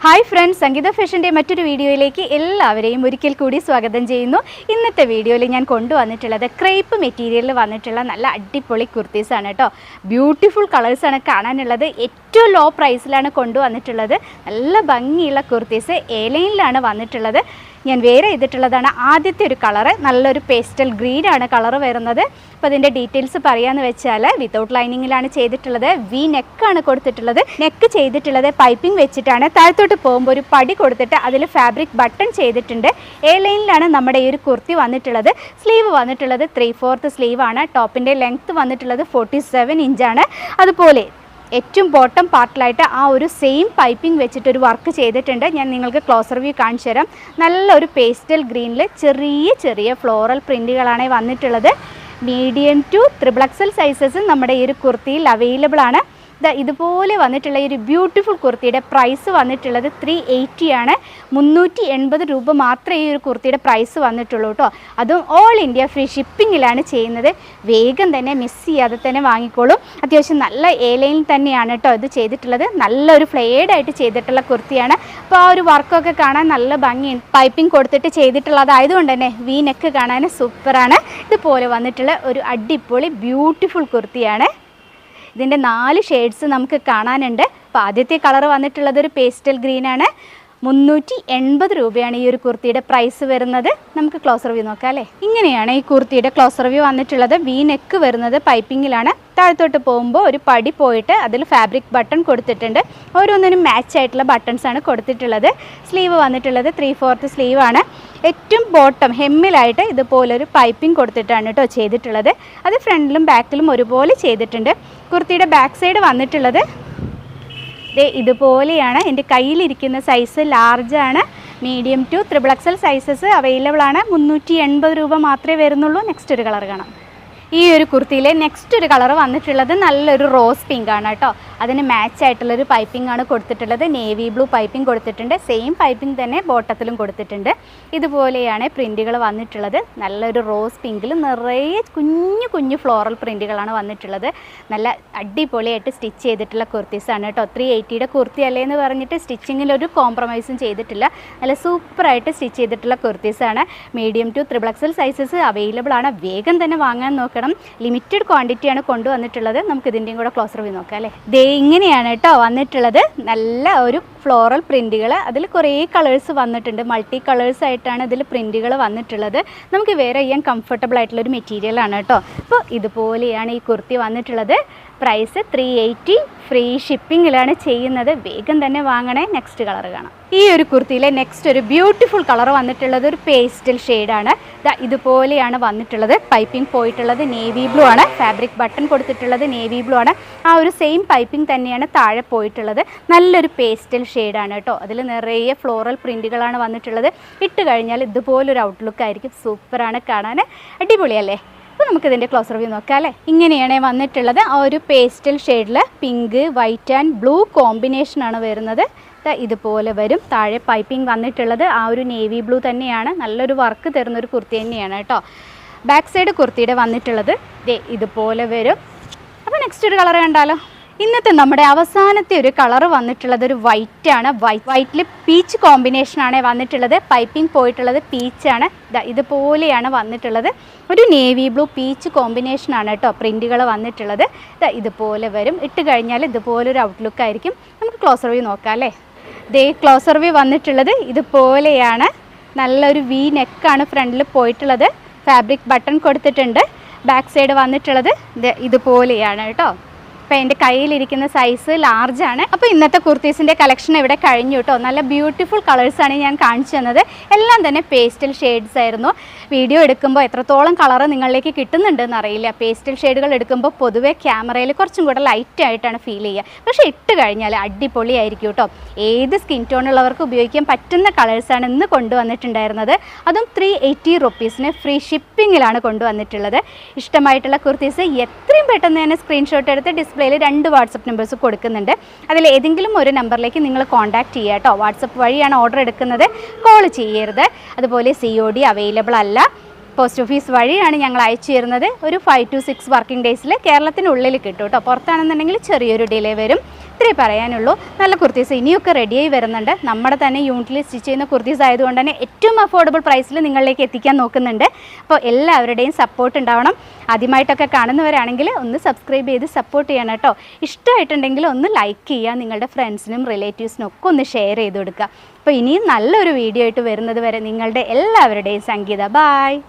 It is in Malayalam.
ഹായ് ഫ്രണ്ട്സ്, സംഗീത ഫാഷൻ്റെ മറ്റൊരു വീഡിയോയിലേക്ക് എല്ലാവരെയും ഒരിക്കൽ കൂടി സ്വാഗതം ചെയ്യുന്നു. ഇന്നത്തെ വീഡിയോയിൽ ഞാൻ കൊണ്ടുവന്നിട്ടുള്ളത് ക്രേപ്പ് മെറ്റീരിയലിൽ വന്നിട്ടുള്ള നല്ല അടിപൊളി കുർത്തീസാണ് കേട്ടോ. ബ്യൂട്ടിഫുൾ കളേഴ്സാണ് കാണാനുള്ളത്. ഏറ്റവും ലോ പ്രൈസിലാണ് കൊണ്ടുവന്നിട്ടുള്ളത്. നല്ല ഭംഗിയുള്ള കുർത്തീസ് എ ലൈനിലാണ് വന്നിട്ടുള്ളത്. ഞാൻ വേറെ ചെയ്തിട്ടുള്ളതാണ് ആദ്യത്തെ ഒരു കളറ്, നല്ലൊരു പേസ്റ്റൽ ഗ്രീനാണ് കളറ് വരുന്നത്. അപ്പോൾ അതിൻ്റെ ഡീറ്റെയിൽസ് പറയാമെന്ന് വെച്ചാൽ വിത്തൗട്ട് ലൈനിങ്ങിലാണ് ചെയ്തിട്ടുള്ളത്. വി നെക്കാണ് കൊടുത്തിട്ടുള്ളത്. നെക്ക് ചെയ്തിട്ടുള്ളത് പൈപ്പിംഗ് വെച്ചിട്ടാണ്. താഴത്തോട്ട് പോകുമ്പോൾ ഒരു പടി കൊടുത്തിട്ട് അതിൽ ഫാബ്രിക് ബട്ടൺ ചെയ്തിട്ടുണ്ട്. എ ലൈനിലാണ് നമ്മുടെ ഈ ഒരു കുർത്തി വന്നിട്ടുള്ളത്. സ്ലീവ് വന്നിട്ടുള്ളത് 3/4 സ്ലീവാണ്. ടോപ്പിൻ്റെ ലെങ്ത്ത് വന്നിട്ടുള്ളത് 47 ഇഞ്ചാണ്. അതുപോലെ ഏറ്റവും ബോട്ടം പാർട്ടിലായിട്ട് ആ ഒരു സെയിം പൈപ്പിംഗ് വെച്ചിട്ടൊരു വർക്ക് ചെയ്തിട്ടുണ്ട്. ഞാൻ നിങ്ങൾക്ക് ക്ലോസർ വ്യൂ കാണിച്ചു തരാം. നല്ലൊരു പേസ്റ്റൽ ഗ്രീനിൽ ചെറിയ ചെറിയ ഫ്ലോറൽ പ്രിൻറ്റുകളാണ് വന്നിട്ടുള്ളത്. മീഡിയം ടു XXL സൈസസ് നമ്മുടെ ഈ ഒരു കുർത്തിയിൽ അവൈലബിൾ ആണ്. ഇതുപോലെ വന്നിട്ടുള്ള ഈ ഒരു ബ്യൂട്ടിഫുൾ കുർത്തിയുടെ പ്രൈസ് വന്നിട്ടുള്ളത് 380 ആണ്. 380 രൂപ മാത്രമേ ഈ ഒരു കുർത്തിയുടെ പ്രൈസ് വന്നിട്ടുള്ളൂ കേട്ടോ. അതും ഓൾ ഇന്ത്യ ഫ്രീ ഷിപ്പിങ്ങിലാണ് ചെയ്യുന്നത്. വേഗം തന്നെ മിസ് ചെയ്യാതെ തന്നെ വാങ്ങിക്കോളൂ. അത്യാവശ്യം നല്ല എ ലൈനിൽ തന്നെയാണ് കേട്ടോ ഇത് ചെയ്തിട്ടുള്ളത്. നല്ലൊരു ഫ്ലെയർഡ് ആയിട്ട് ചെയ്തിട്ടുള്ള കുർത്തിയാണ്. അപ്പോൾ ആ ഒരു വർക്കൊക്കെ കാണാൻ നല്ല ഭംഗിയുണ്ട്. പൈപ്പിംഗ് കൊടുത്തിട്ട് ചെയ്തിട്ടുള്ളതായതുകൊണ്ട് തന്നെ വി നെക്ക് കാണാൻ സൂപ്പറാണ്. ഇതുപോലെ വന്നിട്ടുള്ള ഒരു അടിപൊളി ബ്യൂട്ടിഫുൾ കുർത്തിയാണ്. ഇതിൻ്റെ 4 ഷെയ്ഡ്സ് നമുക്ക് കാണാനുണ്ട്. അപ്പോൾ ആദ്യത്തെ കളർ വന്നിട്ടുള്ളത് ഒരു പേസ്റ്റൽ ഗ്രീനാണ്. 380 രൂപയാണ് ഈ ഒരു കുർത്തിയുടെ പ്രൈസ് വരുന്നത്. നമുക്ക് ക്ലോസർ വ്യൂ നോക്കാം അല്ലേ. ഇങ്ങനെയാണ് ഈ കുർത്തിയുടെ ക്ലോസർ വ്യൂ വന്നിട്ടുള്ളത്. വി നെക്ക് വരുന്നത് പൈപ്പിങ്ങിലാണ്. താഴത്തോട്ട് പോകുമ്പോൾ ഒരു പടി പോയിട്ട് അതിൽ ഫാബ്രിക് ബട്ടൺ കൊടുത്തിട്ടുണ്ട്. ഓരോന്നിനും മാച്ച് ആയിട്ടുള്ള ബട്ടൺസാണ് കൊടുത്തിട്ടുള്ളത്. സ്ലീവ് വന്നിട്ടുള്ളത് 3/4 സ്ലീവാണ്. ഏറ്റവും ബോട്ടം ഹെമ്മിലായിട്ട് ഇതുപോലൊരു പൈപ്പിംഗ് കൊടുത്തിട്ടാണ് കേട്ടോ ചെയ്തിട്ടുള്ളത്. അത് ഫ്രണ്ടിലും ബാക്കിലും ഒരുപോലെ ചെയ്തിട്ടുണ്ട്. കുർത്തിയുടെ ബാക്ക് സൈഡ് വന്നിട്ടുള്ളത് ഇതുപോലെയാണ്. എൻ്റെ കയ്യിലിരിക്കുന്ന സൈസ് ലാർജാണ്. Medium to XXL sizes available ആണ്. 380 രൂപ മാത്രമേ വരുന്നുള്ളൂ. നെക്സ്റ്റ് ഒരു കളർ കാണാം. ഈ ഒരു കുർത്തിയിലെ നെക്സ്റ്റ് ഒരു കളർ വന്നിട്ടുള്ളത് നല്ലൊരു റോസ് പിങ്ക് ആണ് കേട്ടോ. അതിന് മാച്ച് ആയിട്ടുള്ളൊരു പൈപ്പിംഗ് ആണ് കൊടുത്തിട്ടുള്ളത്. നേവി ബ്ലൂ പൈപ്പിംഗ് കൊടുത്തിട്ടുണ്ട്. സെയിം പൈപ്പിംഗ് തന്നെ ബോട്ടത്തിലും കൊടുത്തിട്ടുണ്ട്. ഇതുപോലെയാണ് പ്രിൻറ്റുകൾ വന്നിട്ടുള്ളത്. നല്ലൊരു റോസ് പിങ്കിൽ നിറയെ കുഞ്ഞു കുഞ്ഞു ഫ്ലോറൽ പ്രിൻറ്റുകളാണ് വന്നിട്ടുള്ളത്. നല്ല അടിപൊളിയായിട്ട് സ്റ്റിച്ച് ചെയ്തിട്ടുള്ള കുർത്തീസാണ് കേട്ടോ. 380യുടെ കുർത്തി അല്ലേ എന്ന് പറഞ്ഞിട്ട് സ്റ്റിച്ചിങ്ങിലൊരു കോംപ്രമൈസും ചെയ്തിട്ടില്ല. നല്ല സൂപ്പറായിട്ട് സ്റ്റിച്ച് ചെയ്തിട്ടുള്ള കുർത്തീസാണ്. Medium to XXL sizes available ആണ്. വേഗം തന്നെ വാങ്ങാൻ നോക്കണം. ലിമിറ്റഡ് ക്വാണ്ടിറ്റിയാണ് കൊണ്ടുവന്നിട്ടുള്ളത്. നമുക്ക് ഇതിൻ്റെയും കൂടെ ക്ലോസർ വ്യൂ നോക്കാം അല്ലേ. ഇങ്ങനെയാണ് കേട്ടോ വന്നിട്ടുള്ളത്. നല്ല ഒരു ഫ്ലോറൽ പ്രിൻറ്റുകൾ. അതിൽ കുറേ കളേഴ്സ് വന്നിട്ടുണ്ട്. മൾട്ടി കളേഴ്സ് ആയിട്ടാണ് ഇതിൽ പ്രിൻറ്റുകൾ വന്നിട്ടുള്ളത്. നമുക്ക് വെയർ ചെയ്യാൻ കംഫർട്ടബിൾ ആയിട്ടുള്ളൊരു മെറ്റീരിയലാണ് കേട്ടോ. അപ്പോൾ ഇതുപോലെയാണ് ഈ കുർത്തി വന്നിട്ടുള്ളത്. പ്രൈസ് 380. ഫ്രീ ഷിപ്പിങ്ങിലാണ് ചെയ്യുന്നത്. വേഗം തന്നെ വാങ്ങണേ. നെക്സ്റ്റ് കളർ കാണാം. ഈ ഒരു കുർത്തിയിലെ നെക്സ്റ്റ് ഒരു ബ്യൂട്ടിഫുൾ കളർ വന്നിട്ടുള്ളത് ഒരു പേസ്റ്റൽ ഷെയ്ഡാണ്. ഇതുപോലെയാണ് വന്നിട്ടുള്ളത്. പൈപ്പിംഗ് പോയിട്ടുള്ളത് നേവി ബ്ലൂ ആണ്. ഫാബ്രിക് ബട്ടൺ കൊടുത്തിട്ടുള്ളത് നേവി ബ്ലൂ ആണ്. ആ ഒരു സെയിം പൈപ്പിംഗ് തന്നെയാണ് താഴെ പോയിട്ടുള്ളത്. നല്ലൊരു പേസ്റ്റൽ ഷെയ്ഡാണ് കേട്ടോ. അതിൽ നിറയെ ഫ്ലോറൽ പ്രിൻറ്റുകളാണ് വന്നിട്ടുള്ളത്. ഇട്ട് കഴിഞ്ഞാൽ ഇതുപോലൊരു ഔട്ട്ലുക്ക് ആയിരിക്കും. സൂപ്പറാണ് കാണാൻ. അടിപൊളിയല്ലേ. അപ്പോൾ നമുക്കിതിൻ്റെ ക്ലോസർ വ്യൂ നോക്കാം അല്ലേ. ഇങ്ങനെയാണ് വന്നിട്ടുള്ളത്. ആ ഒരു പേസ്റ്റൽ ഷെയ്ഡിൽ പിങ്ക്, വൈറ്റ് ആൻഡ് ബ്ലൂ കോമ്പിനേഷനാണ് വരുന്നത്. ഇതുപോലെ വരും. താഴെ പൈപ്പിംഗ് വന്നിട്ടുള്ളത് ആ ഒരു നേവി ബ്ലൂ തന്നെയാണ്. നല്ലൊരു വർക്ക് തരുന്നൊരു കുർത്തി തന്നെയാണ് കേട്ടോ. ബാക്ക് സൈഡ് കുർത്തിയുടെ വന്നിട്ടുള്ളത് ഇതുപോലെ വരും. അപ്പോൾ നെക്സ്റ്റ് ഒരു കളർ കണ്ടാലോ. ഇന്നത്തെ നമ്മുടെ അവസാനത്തെ ഒരു കളർ വന്നിട്ടുള്ളത് ഒരു വൈറ്റ് ആണ്. വൈറ്റിൽ പീച്ച് കോമ്പിനേഷനാണ് വന്നിട്ടുള്ളത്. പൈപ്പിംഗ് പോയിട്ടുള്ളത് പീച്ചാണ്. ഇതുപോലെയാണ് വന്നിട്ടുള്ളത്. ഒരു നേവി ബ്ലൂ പീച്ച് കോമ്പിനേഷനാണ് കേട്ടോ പ്രിൻറ്റുകൾ വന്നിട്ടുള്ളത്. ഇതുപോലെ വരും. ഇട്ട് കഴിഞ്ഞാൽ ഇതുപോലൊരു ഔട്ട്ലുക്ക് ആയിരിക്കും. നമുക്ക് ക്ലോസർ വ്യൂ നോക്കാം അല്ലേ. ക്ലോസർ വ്യൂ വന്നിട്ടുള്ളത് ഇതുപോലെയാണ്. നല്ലൊരു വി നെക്കാണ് ഫ്രണ്ടിൽ പോയിട്ടുള്ളത്. ഫാബ്രിക് ബട്ടൺ കൊടുത്തിട്ടുണ്ട്. ബാക്ക് സൈഡ് വന്നിട്ടുള്ളത് ഇതുപോലെയാണ് കേട്ടോ. അപ്പോൾ എൻ്റെ കയ്യിലിരിക്കുന്ന സൈസ് ലാർജാണ്. അപ്പോൾ ഇന്നത്തെ കുർത്തീസിൻ്റെ കളക്ഷൻ ഇവിടെ കഴിഞ്ഞു കേട്ടോ. നല്ല ബ്യൂട്ടിഫുൾ കളേഴ്സാണ് ഞാൻ കാണിച്ചു തന്നത്. എല്ലാം തന്നെ പേസ്റ്റൽ ഷെയ്ഡ്സ് ആയിരുന്നു. വീഡിയോ എടുക്കുമ്പോൾ എത്രത്തോളം കളറ് നിങ്ങളിലേക്ക് കിട്ടുന്നുണ്ടെന്ന് അറിയില്ല. പേസ്റ്റൽ ഷെയ്ഡുകൾ എടുക്കുമ്പോൾ പൊതുവേ ക്യാമറയിൽ കുറച്ചും കൂടെ ലൈറ്റ് ആയിട്ടാണ് ഫീൽ ചെയ്യുക. പക്ഷേ ഇട്ട് കഴിഞ്ഞാൽ അടിപൊളിയായിരിക്കും കേട്ടോ. ഏത് സ്കിൻ ടോണുള്ളവർക്ക് ഉപയോഗിക്കാൻ പറ്റുന്ന കളേഴ്സാണ് ഇന്ന് കൊണ്ടുവന്നിട്ടുണ്ടായിരുന്നത്. അതും 380 റുപ്പീസിന് ഫ്രീ ഷിപ്പിങ്ങിലാണ് കൊണ്ടുവന്നിട്ടുള്ളത്. ഇഷ്ടമായിട്ടുള്ള കുർത്തീസ് എത്രയും പെട്ടെന്ന് തന്നെ സ്ക്രീൻഷോട്ട് എടുത്ത് ഡിസ്പ്ലേയിൽ 2 വാട്സപ്പ് നമ്പേഴ്സ് കൊടുക്കുന്നുണ്ട്. അതിൽ ഏതെങ്കിലും ഒരു നമ്പറിലേക്ക് നിങ്ങൾ കോൺടാക്റ്റ് ചെയ്യുക കേട്ടോ. വാട്സപ്പ് വഴിയാണ് ഓർഡർ എടുക്കുന്നത്. കോൾ ചെയ്യരുത്. അതുപോലെ COD അവൈലബിൾ അല്ല. പോസ്റ്റ് ഓഫീസ് വഴിയാണ് ഞങ്ങൾ അയച്ചു തരുന്നത്. ഒരു 5 to 6 വർക്കിംഗ് ഡേയ്സിൽ കേരളത്തിനുള്ളിൽ കിട്ടും കേട്ടോ. പുറത്താണെന്നുണ്ടെങ്കിൽ ചെറിയൊരു ഡിലേ വരും. ഇത്രേ പറയാനുള്ളൂ. നല്ല കുർത്തീസ് ഇനിയൊക്കെ റെഡിയായി വരുന്നുണ്ട്. നമ്മുടെ തന്നെ യൂണിറ്റിൽ സ്റ്റിച്ച് ചെയ്യുന്ന കുർത്തീസ് ആയതുകൊണ്ട് തന്നെ ഏറ്റവും അഫോർഡബിൾ പ്രൈസിൽ നിങ്ങളിലേക്ക് എത്തിക്കാൻ നോക്കുന്നുണ്ട്. അപ്പോൾ എല്ലാവരുടെയും സപ്പോർട്ട് ഉണ്ടാവണം. ആദ്യമായിട്ടൊക്കെ കാണുന്നവരാണെങ്കിൽ ഒന്ന് സബ്സ്ക്രൈബ് ചെയ്ത് സപ്പോർട്ട് ചെയ്യണം കേട്ടോ. ഇഷ്ടമായിട്ടുണ്ടെങ്കിൽ ഒന്ന് ലൈക്ക് ചെയ്യുക, നിങ്ങളുടെ ഫ്രണ്ട്സിനും റിലേറ്റീവ്സിനും ഒക്കെ ഒന്ന് ഷെയർ ചെയ്ത് കൊടുക്കുക. അപ്പോൾ ഇനിയും നല്ലൊരു വീഡിയോ ആയിട്ട് വരുന്നത് വരെ നിങ്ങളുടെ എല്ലാവരുടെയും സംഗീത. ബായ്.